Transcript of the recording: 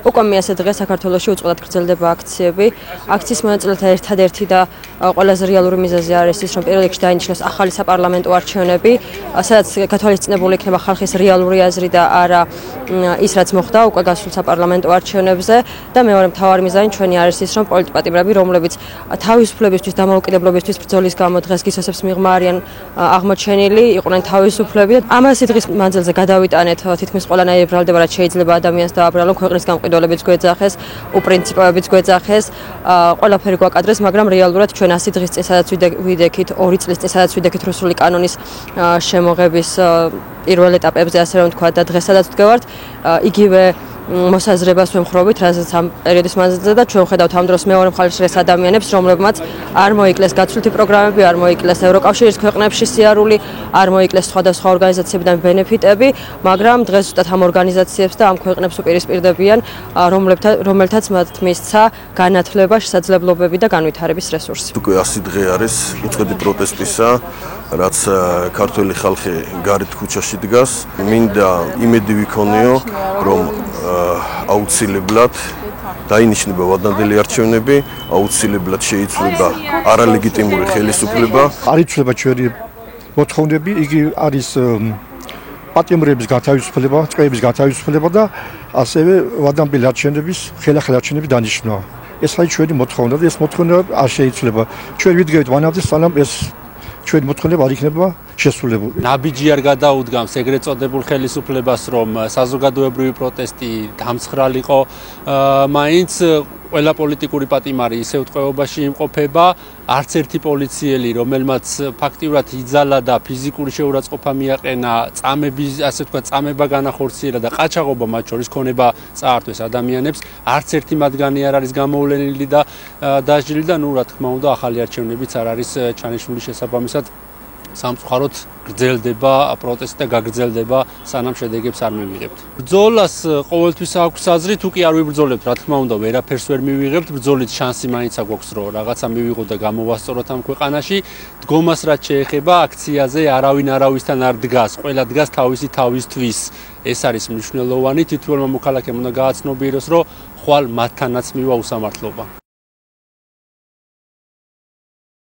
უკვე მეასე დღე საქართველოში უწყლოდ გრძელდება აქციები. აქციის მონაწილეთა ერთადერთი და ყველაზე რეალური მიზეზი არის ის, რომ პირველ რიგში დაინიშნოს ახალი საპარლამენტო არჩევნები, სადაც გათვალისწინებული იქნება ხალხის რეალური აზრი და არა ის, რაც მოხდა უკვე გასულ საპარლამენტო არჩევნებზე. და მეორე მთავარი მიზანი ჩვენი არის ის, რომ პოლიტპატიმრები, რომლებიც თავისუფლებისთვის, დამოუკიდებლობისთვის ბრძოლის გამო დღეს გისოსებს მიღმა არიან აღმოჩენილი, იყვნენ თავისუფლები. ამასი დღის მანძილზე გადავიტანეთ თითქმის ყველანაირი ბრალდება, რაც შეიძლება ადამიანს დააბრალონ, ქვეყნის გამყიდველებიც გვეძახეს, უპრინციპოებიც გვეძახეს, ყველაფერი გვაკადრეს, მაგრამ რეალურად ჩვენ 100 დღის წინ სადაც ვიდექით, 2 წლის წინ სადაც ვიდექით რუსული კანონის შემოღების პირველ ეტაპებზე, ასე რომ ვთქვა, და დღეს სადაც ვდგევართ, იგივე მოსაზრებას ვემხრობით, რაზეც ამ პერიოდის მანძილზე და ჩვენ ვხედავთ ამ დროს მეორე მხარეს ადამიანებს, რომლებმაც არ მოიკლეს გაცვლითი პროგრამები, არ მოიკლეს ევროკავშირის ქვეყნებში სიარული, არ მოიკლეს სხვადასხვა ორგანიზაციებიდან ბენეფიტები, მაგრამ დღეს ზუსტად ამ ორგანიზაციებს და ამ ქვეყნებს უპირისპირდებიან, რომელთაც მათ მისცა განათლება, შესაძლებლობები და განვითარების რესურსი. უკვე 100 დღე არის უწყლოდი პროტესტისა, რაც ქართველი ხალხი გარეთ ქუჩაში დგას. მინდა იმედი ვიქონიო, რომ აუცილებლად დაინიშნება ვადანდელი არჩევნები, აუცილებლად შეიცვლება არალეგიტიმური ხელისუფლება. არ იცვლება ჩვენი მოთხოვნები, იგი არის პატიმრების გათავისუფლება, წყების გათავისუფლება და ასევე ვადანდელი არჩევნების ხელახლა არჩევნების დანიშვნა. ეს არის ჩვენი მოთხოვნა და ეს მოთხოვნა არ შეიცვლება. ჩვენ ვიდგებით მანამდე, სანამ ეს ჩვენი მოთხოვნა არ იქნება შესრულებული. ნაბიჯი არ გადაუდგამს ეგრეთ წოდებულ ხელისუფლებას, რომ საზოგადოებრივი პროტესტი დამცხრალიყო, მაინც ყველა პოლიტიკური პატიმარი ისევ ტყვეობაში იმყოფება, არც ერთი პოლიციელი, რომელმაც ფაქტიურად იძალა და ფიზიკური შეურაცხყოფა მიაყენა, ასე ვთქვათ, წამება განახორციელა და ყაჩაღობა მათ შორის ქონება წაართვეს ადამიანებს, არც ერთი მათგანი არ არის გამოვლენილი და დაჟილი და რა თქმა უნდა, ახალი არჩევნებიც არ არის ჩანიშნული შესაბამისად. სამწუხაროდ გრძელდება პროტესტი და გაგრძელდება, სანამ შედეგებს არ მივიღებთ. ბრძოლას ყოველთვის აქვს აზრი, თუ კი არ ვიბრძოლებთ, რა თქმა უნდა, ვერაფერს ვერ მივიღებთ, ბრძოლით შანსი მაინც აქვს, რომ რაღაცა მივიღოთ და გამოვასწოროთ ამ ქვეყანაში. დგომას რაც შეეხება, აქციაზე არავინ არავისთან არ დგას, ყველა დგას თავისი თავისთვის. ეს არის მნიშვნელოვანი, თითოეულმა მოქალაქემ უნდა გააცნობიეროს, რომ ხვალ მათთანაც მივა უსამართლობა.